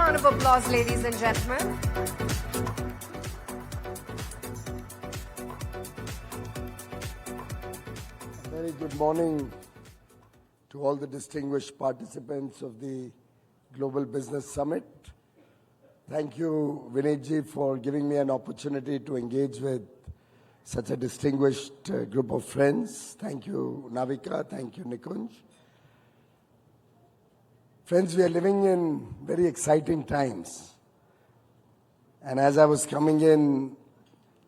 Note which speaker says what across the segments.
Speaker 1: round of applause, ladies and gentlemen.
Speaker 2: Very good morning to all the distinguished participants of the Global Business Summit. Thank you, Vinayji, for giving me an opportunity to engage with such a distinguished group of friends. Thank you, Navika. Thank you, Nikunj. Friends, we are living in very exciting times. And as I was coming in,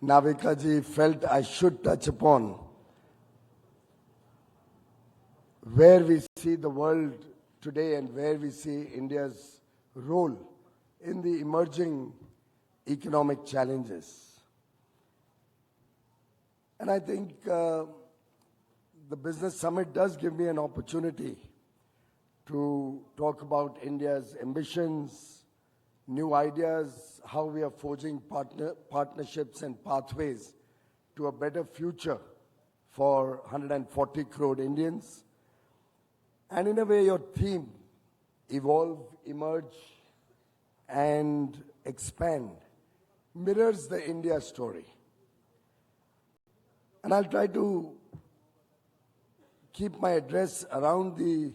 Speaker 2: Navika ji felt I should touch upon where we see the world today and where we see India's role in the emerging economic challenges. And I think the Business Summit does give me an opportunity to talk about India's ambitions, new ideas, how we are forging partnerships and pathways to a better future for 140 crore Indians. And in a way, your theme, evolve, emerge, and expand, mirrors the India story. And I'll try to keep my address around the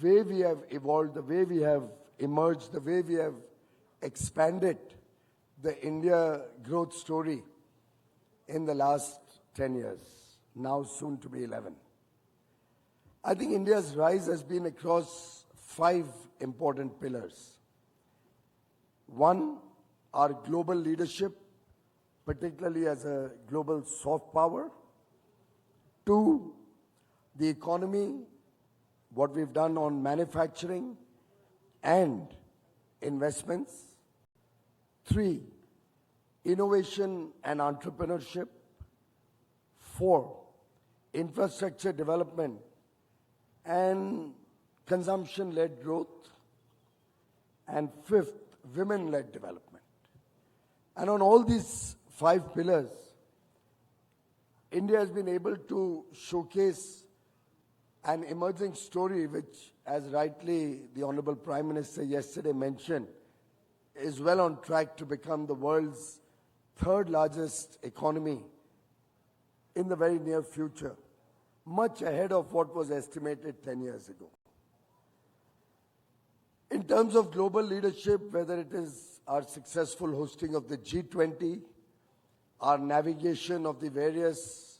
Speaker 2: way we have evolved, the way we have emerged, the way we have expanded the India growth story in the last 10 years, now soon to be 11. I think India's rise has been across 5 important pillars. 1, our global leadership, particularly as a global soft power. 2, the economy, what we've done on manufacturing and investments. 3, innovation and entrepreneurship. 4, infrastructure development and consumption-led growth. And 5th, women-led development. And on all these 5 pillars, India has been able to showcase an emerging story which, as rightly the Honorable Prime Minister yesterday mentioned, is well on track to become the world's 3rd largest economy in the very near future, much ahead of what was estimated 10 years ago. In terms of global leadership, whether it is our successful hosting of the G20, our navigation of the various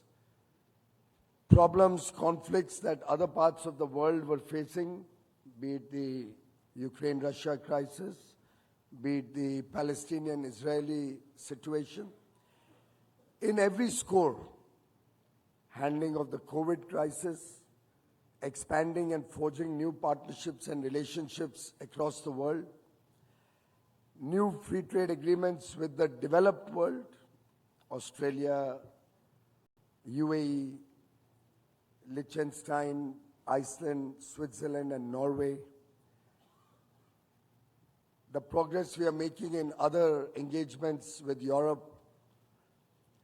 Speaker 2: problems, conflicts that other parts of the world were facing, be it the Ukraine-Russia crisis, be it the Palestinian-Israeli situation, in every score, handling of the COVID crisis, expanding and forging new partnerships and relationships across the world, new free trade agreements with the developed world, Australia, UAE, Liechtenstein, Iceland, Switzerland, and Norway. The progress we are making in other engagements with Europe,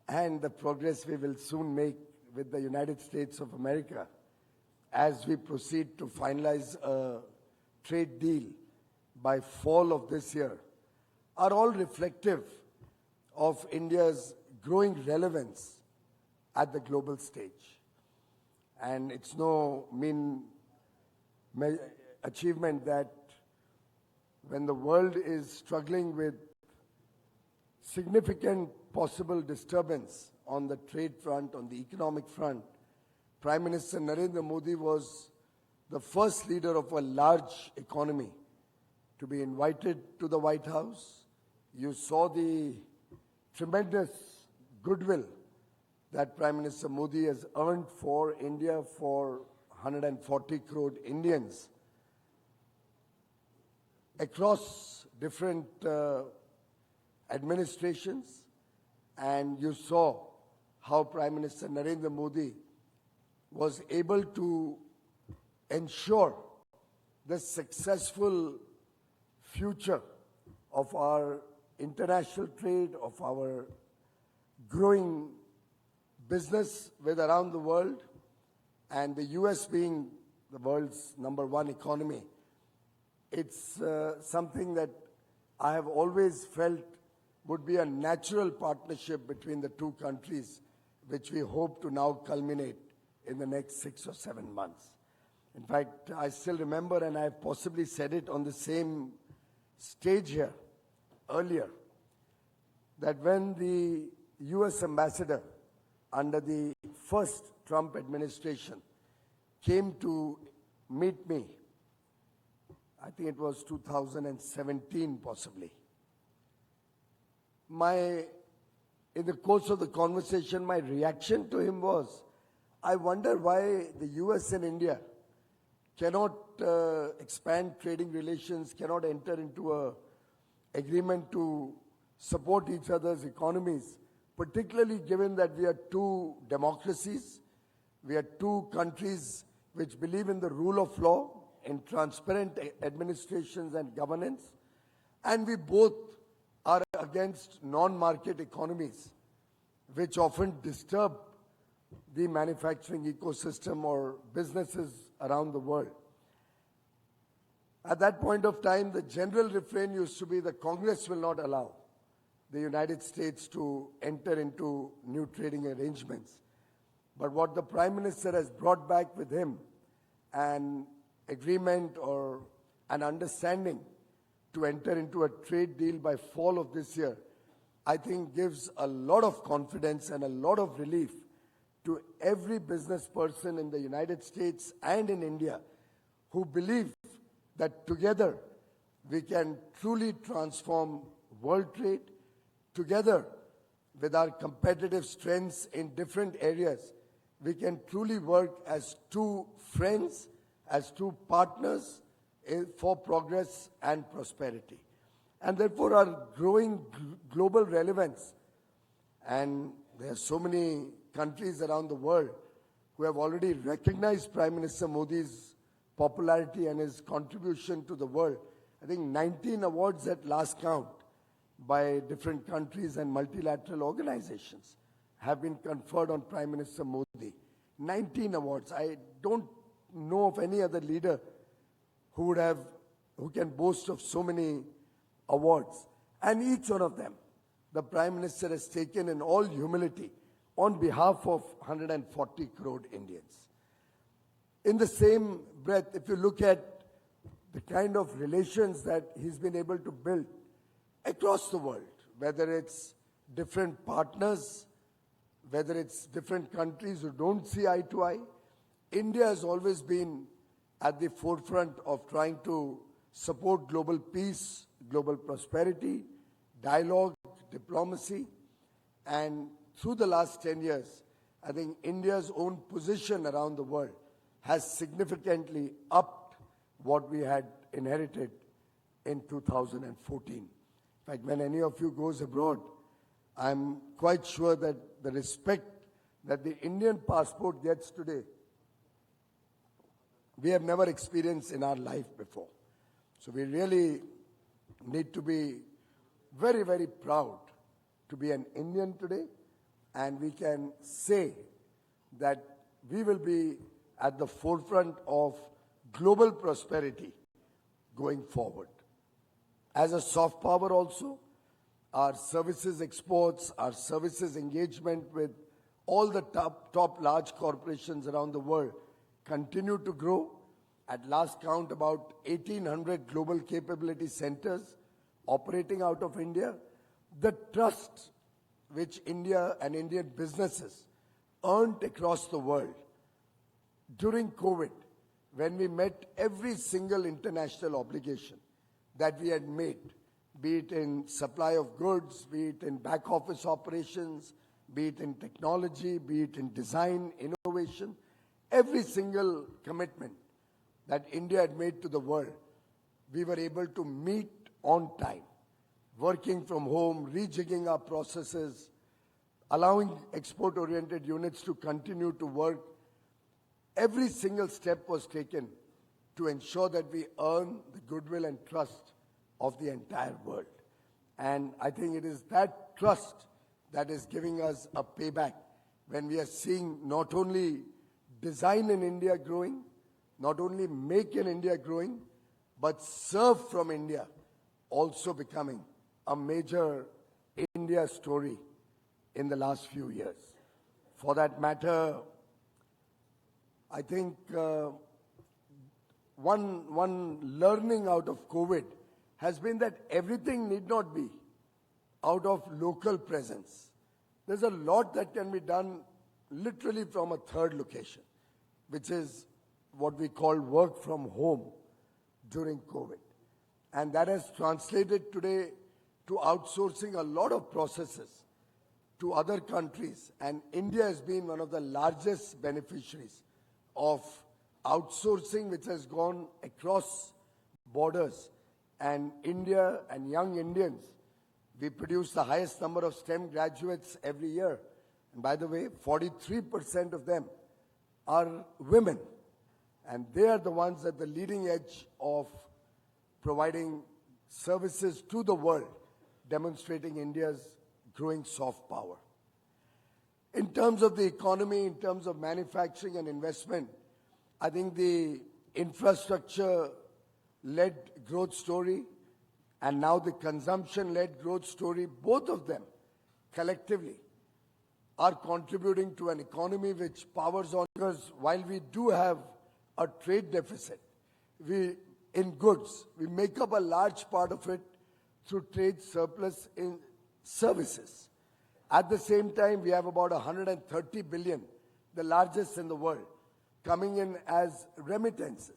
Speaker 2: and the progress we will soon make with the United States of America as we proceed to finalize a trade deal by fall of this year, are all reflective of India's growing relevance at the global stage. And it's no mean achievement that when the world is struggling with significant possible disturbance on the trade front, on the economic front, Prime Minister Narendra Modi was the first leader of a large economy to be invited to the White House. You saw the tremendous goodwill that Prime Minister Modi has earned for India, for 140 crore Indians across different administrations. And you saw how Prime Minister Narendra Modi was able to ensure the successful future of our international trade, of our growing business with around the world, and the US being the world's #1 economy. It's something that I have always felt would be a natural partnership between the two countries, which we hope to now culminate in the next 6 or 7 months. In fact, I still remember, and I have possibly said it on the same stage here earlier, that when the US ambassador under the first Trump administration came to meet me, I think it was 2017 possibly, in the course of the conversation, my reaction to him was, I wonder why the US and India cannot expand trading relations, cannot enter into an agreement to support each other's economies, particularly given that we are two democracies, we are two countries which believe in the rule of law, in transparent administrations and governance, and we both are against non-market economies, which often disturb the manufacturing ecosystem or businesses around the world. At that point of time, the general refrain used to be the Congress will not allow the United States to enter into new trading arrangements. But what the Prime Minister has brought back with him, an agreement or an understanding to enter into a trade deal by fall of this year, I think gives a lot of confidence and a lot of relief to every business person in the United States and in India who believe that together we can truly transform world trade. Together with our competitive strengths in different areas, we can truly work as two friends, as two partners for progress and prosperity. And therefore our growing global relevance, and there are so many countries around the world who have already recognized Prime Minister Modi's popularity and his contribution to the world. I think 19 awards at last count by different countries and multilateral organizations have been conferred on Prime Minister Modi. 19 awards. I don't know of any other leader who can boast of so many awards. And each one of them, the Prime Minister has taken in all humility on behalf of 140 crore Indians. In the same breath, if you look at the kind of relations that he's been able to build across the world, whether it's different partners, whether it's different countries who don't see eye to eye, India has always been at the forefront of trying to support global peace, global prosperity, dialogue, diplomacy, and through the last 10 years, I think India's own position around the world has significantly upped what we had inherited in 2014. In fact, when any of you goes abroad, I'm quite sure that the respect that the Indian passport gets today, we have never experienced in our life before. So we really need to be very, very proud to be an Indian today, and we can say that we will be at the forefront of global prosperity going forward. As a soft power also, our services exports, our services engagement with all the top large corporations around the world continue to grow. At last count, about 1,800 global capability centers operating out of India. The trust which India and Indian businesses earned across the world during COVID, when we met every single international obligation that we had made, be it in supply of goods, be it in back office operations, be it in technology, be it in design, innovation, every single commitment that India had made to the world, we were able to meet on time, working from home, rejigging our processes, allowing export-oriented units to continue to work. Every single step was taken to ensure that we earn the goodwill and trust of the entire world. And I think it is that trust that is giving us a payback when we are seeing not only design in India growing, not only make in India growing, but serve from India also becoming a major India story in the last few years. For that matter, I think one learning out of COVID has been that everything need not be out of local presence. There's a lot that can be done literally from a third location, which is what we call work from home during COVID. And that has translated today to outsourcing a lot of processes to other countries. And India has been one of the largest beneficiaries of outsourcing, which has gone across borders. And India and young Indians, we produce the highest number of STEM graduates every year. And by the way, 43% of them are women. And they are the ones at the leading edge of providing services to the world, demonstrating India's growing soft power. In terms of the economy, in terms of manufacturing and investment, I think the infrastructure-led growth story and now the consumption-led growth story, both of them collectively are contributing to an economy which powers on. Because while we do have a trade deficit, in goods, we make up a large part of it through trade surplus in services. At the same time, we have about 130 billion, the largest in the world, coming in as remittances.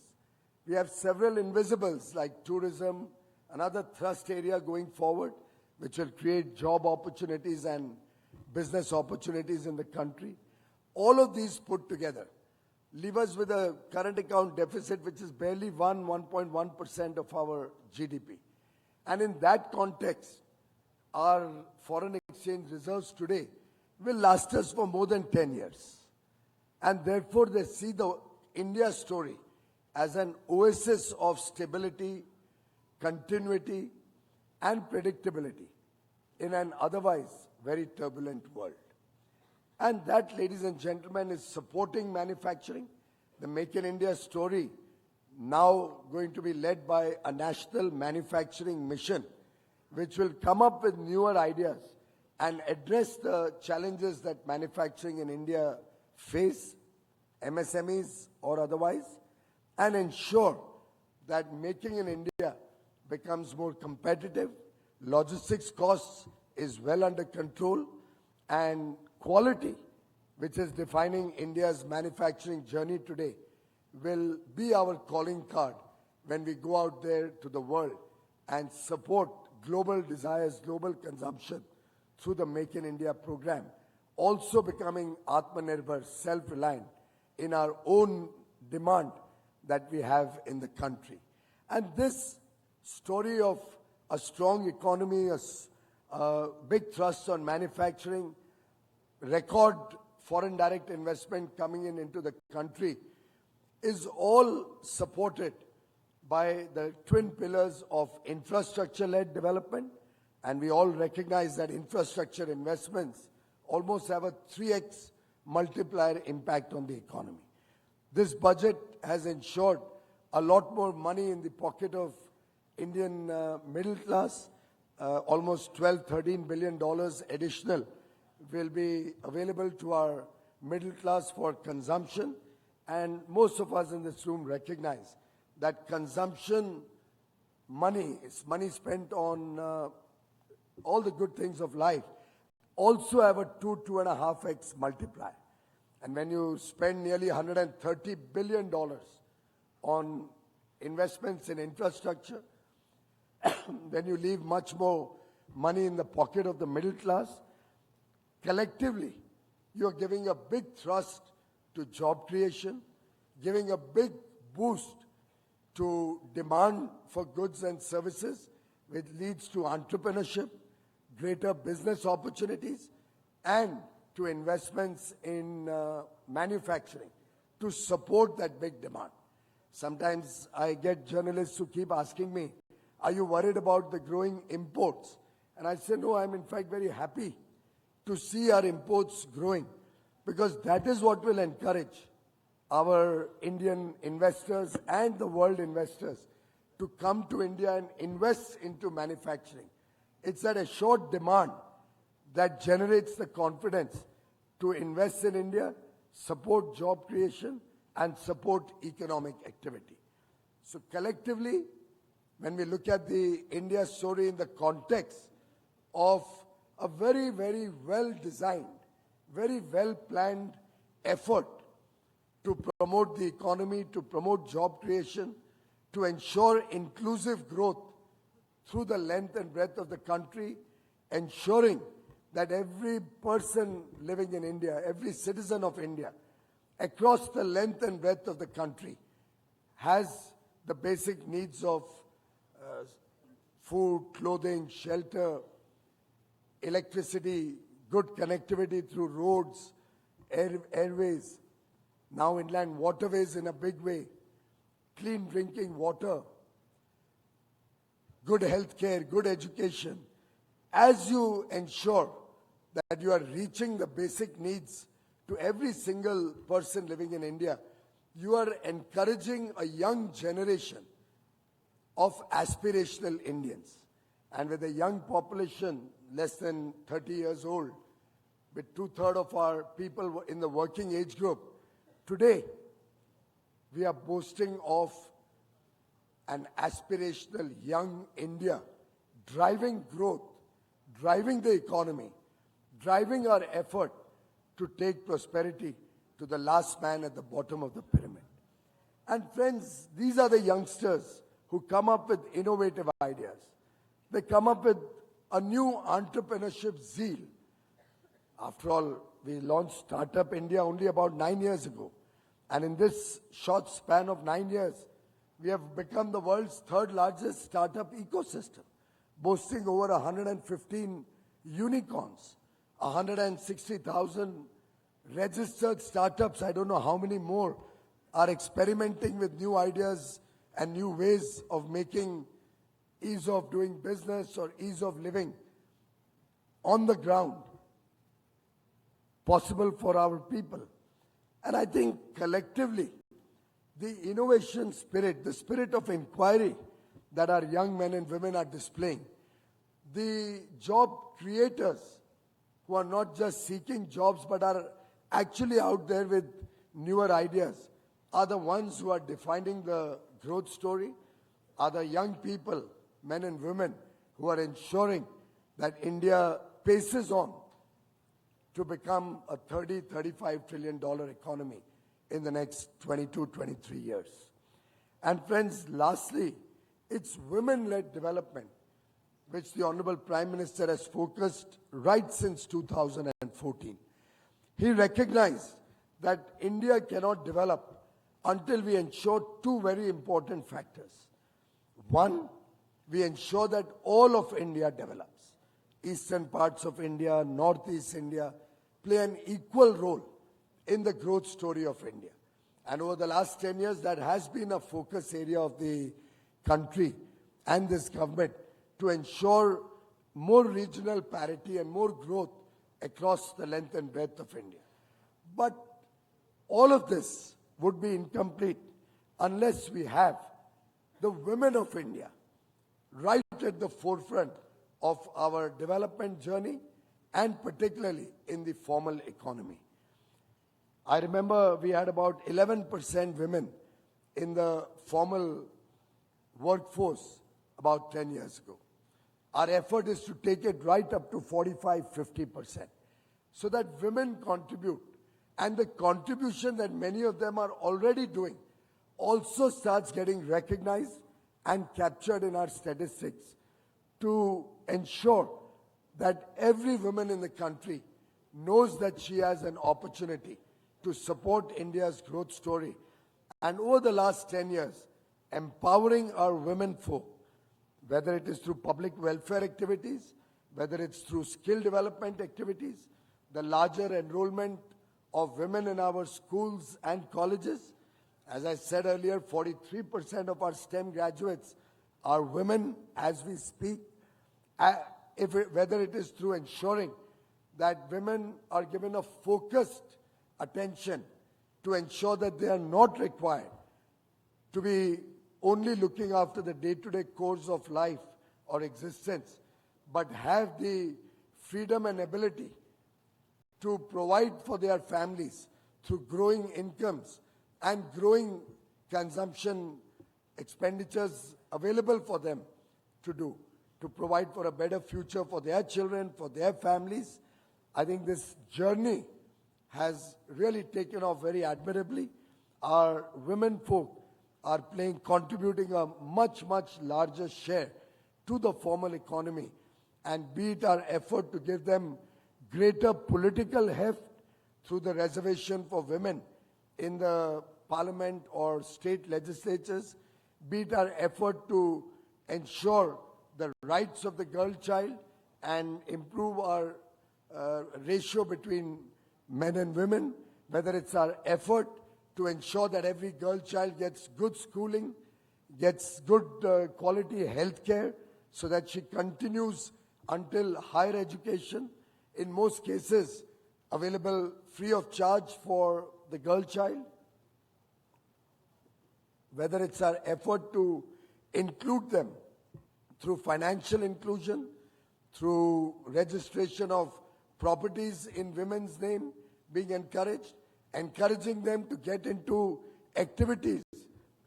Speaker 2: We have several invisibles like tourism, another thrust area going forward, which will create job opportunities and business opportunities in the country. All of these put together leave us with a current account deficit which is barely 1.1% of our GDP. And in that context, our foreign exchange reserves today will last us for more than 10 years. And therefore, they see the India story as an oasis of stability, continuity, and predictability in an otherwise very turbulent world. And that, ladies and gentlemen, is supporting manufacturing. The Make in India story now going to be led by a national manufacturing mission, which will come up with newer ideas and address the challenges that manufacturing in India face, MSMEs or otherwise, and ensure that making in India becomes more competitive, logistics costs is well under control, and quality, which is defining India's manufacturing journey today, will be our calling card when we go out there to the world and support global desires, global consumption through the Make in India program, also becoming Atmanirbhar, self-reliant in our own demand that we have in the country. And this story of a strong economy, a big thrust on manufacturing, record foreign direct investment coming into the country is all supported by the twin pillars of infrastructure-led development. And we all recognize that infrastructure investments almost have a 3x multiplier impact on the economy. This budget has ensured a lot more money in the pocket of Indian middle class, almost $12–13 billion additional will be available to our middle class for consumption. And most of us in this room recognize that consumption money is money spent on all the good things of life, also have a 2–2.5x multiplier. And when you spend nearly $130 billion on investments in infrastructure, then you leave much more money in the pocket of the middle class. Collectively, you're giving a big thrust to job creation, giving a big boost to demand for goods and services, which leads to entrepreneurship, greater business opportunities, and to investments in manufacturing to support that big demand. Sometimes I get journalists who keep asking me, are you worried about the growing imports? And I say, no, I'm in fact very happy to see our imports growing, because that is what will encourage our Indian investors and the world investors to come to India and invest into manufacturing. It's that assured demand that generates the confidence to invest in India, support job creation, and support economic activity. So collectively, when we look at the India story in the context of a very, very well-designed, very well-planned effort to promote the economy, to promote job creation, to ensure inclusive growth through the length and breadth of the country, ensuring that every person living in India, every citizen of India, across the length and breadth of the country, has the basic needs of food, clothing, shelter, electricity, good connectivity through roads, airways, now inland waterways in a big way, clean drinking water, good health care, good education. As you ensure that you are reaching the basic needs to every single person living in India, you are encouraging a young generation of aspirational Indians. And with a young population, less than 30 years old, with 2/3 of our people in the working age group, today we are boasting of an aspirational young India, driving growth, driving the economy, driving our effort to take prosperity to the last man at the bottom of the pyramid. And friends, these are the youngsters who come up with innovative ideas. They come up with a new entrepreneurship zeal. After all, we launched Startup India only about 9 years ago. And in this short span of 9 years, we have become the world's third largest startup ecosystem, boasting over 115 unicorns, 160,000 registered startups. I don't know how many more are experimenting with new ideas and new ways of making ease of doing business or ease of living on the ground possible for our people. And I think collectively, the innovation spirit, the spirit of inquiry that our young men and women are displaying, the job creators who are not just seeking jobs but are actually out there with newer ideas, are the ones who are defining the growth story, are the young people, men and women, who are ensuring that India paces on to become a $30-35 trillion economy in the next 22-23 years. And friends, lastly, it's women-led development, which the Honorable Prime Minister has focused right since 2014. He recognized that India cannot develop until we ensure two very important factors. One, we ensure that all of India develops. Eastern parts of India, Northeast India play an equal role in the growth story of India. And over the last 10 years, that has been a focus area of the country and this government to ensure more regional parity and more growth across the length and breadth of India. But all of this would be incomplete unless we have the women of India right at the forefront of our development journey, and particularly in the formal economy. I remember we had about 11% women in the formal workforce about 10 years ago. Our effort is to take it right up to 45-50%, so that women contribute, and the contribution that many of them are already doing also starts getting recognized and captured in our statistics to ensure that every woman in the country knows that she has an opportunity to support India's growth story. And over the last 10 years, empowering our women folk, whether it is through public welfare activities, whether it's through skill development activities, the larger enrollment of women in our schools and colleges. As I said earlier, 43% of our STEM graduates are women as we speak. Whether it is through ensuring that women are given a focused attention to ensure that they are not required to be only looking after the day-to-day course of life or existence, but have the freedom and ability to provide for their families through growing incomes and growing consumption expenditures available for them to do, to provide for a better future for their children, for their families. I think this journey has really taken off very admirably. Our women folk are contributing a much, much larger share to the formal economy, and be it our effort to give them greater political heft through the reservation for women in the parliament or state legislatures, be it our effort to ensure the rights of the girl child and improve our ratio between men and women, whether it's our effort to ensure that every girl child gets good schooling, gets good quality health care, so that she continues until higher education, in most cases available free of charge for the girl child, whether it's our effort to include them through financial inclusion, through registration of properties in women's name being encouraged, encouraging them to get into activities.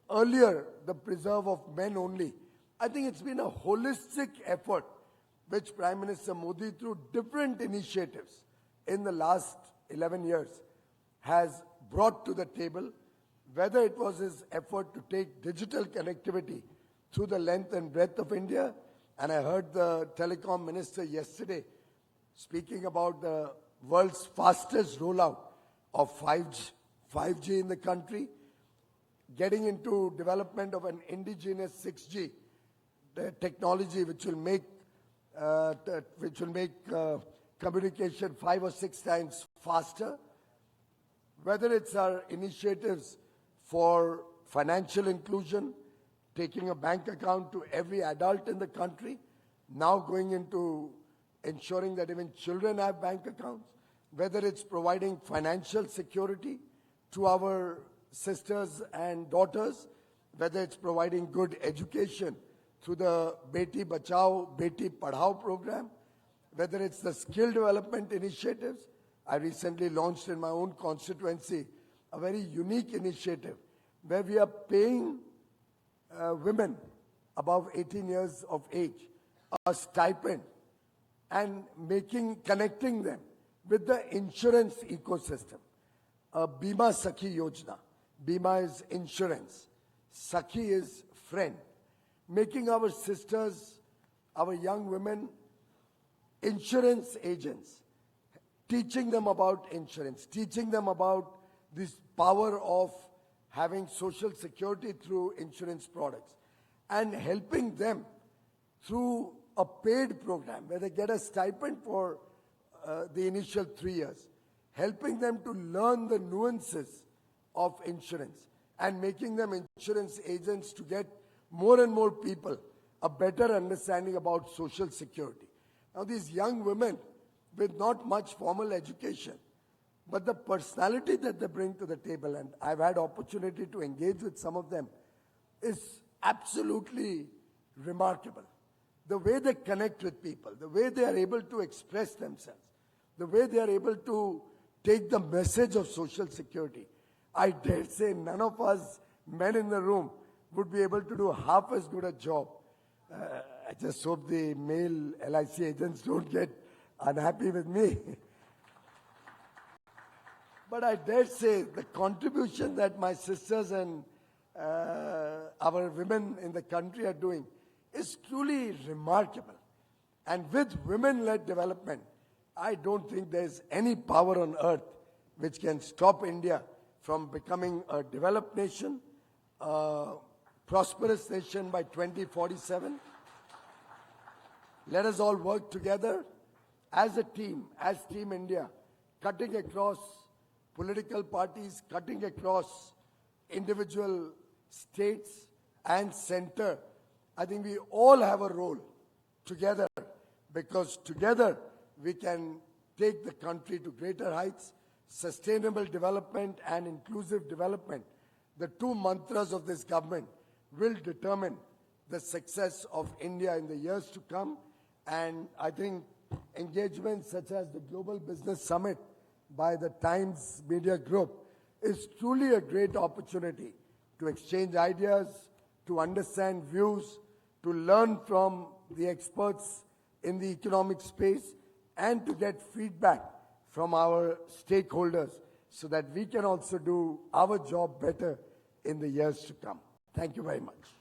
Speaker 2: Earlier, the preserve of men only. I think it's been a holistic effort which Prime Minister Modi, through different initiatives in the last 11 years, has brought to the table, whether it was his effort to take digital connectivity through the length and breadth of India. And I heard the telecom minister yesterday speaking about the world's fastest rollout of 5G in the country, getting into development of an indigenous 6G technology which will make communication 5 or 6 times faster, whether it's our initiatives for financial inclusion, taking a bank account to every adult in the country, now going into ensuring that even children have bank accounts, whether it's providing financial security to our sisters and daughters, whether it's providing good education through the Beti Bachao, Beti Padhao program, whether it's the skill development initiatives. I recently launched in my own constituency a very unique initiative where we are paying women above 18 years of age a stipend and connecting them with the insurance ecosystem. Bima Sakhi Yojana. Bima is insurance. Sakhi is friend. Making our sisters, our young women, insurance agents, teaching them about insurance, teaching them about this power of having social security through insurance products, and helping them through a paid program where they get a stipend for the initial 3 years, helping them to learn the nuances of insurance and making them insurance agents to get more and more people a better understanding about social security. Now, these young women with not much formal education, but the personality that they bring to the table, and I've had opportunity to engage with some of them, is absolutely remarkable. The way they connect with people, the way they are able to express themselves, the way they are able to take the message of social security. I dare say none of us men in the room would be able to do half as good a job. I just hope the male LIC agents don't get unhappy with me. But I dare say the contribution that my sisters and our women in the country are doing is truly remarkable. And with women-led development, I don't think there's any power on earth which can stop India from becoming a developed nation, a prosperous nation by 2047. Let us all work together as a team, as Team India, cutting across political parties, cutting across individual states and center. I think we all have a role together, because together we can take the country to greater heights. Sustainable development and inclusive development, the two mantras of this government, will determine the success of India in the years to come. And I think engagements such as the Global Business Summit by the Times Media Group is truly a great opportunity to exchange ideas, to understand views, to learn from the experts in the economic space, and to get feedback from our stakeholders so that we can also do our job better in the years to come. Thank you very much.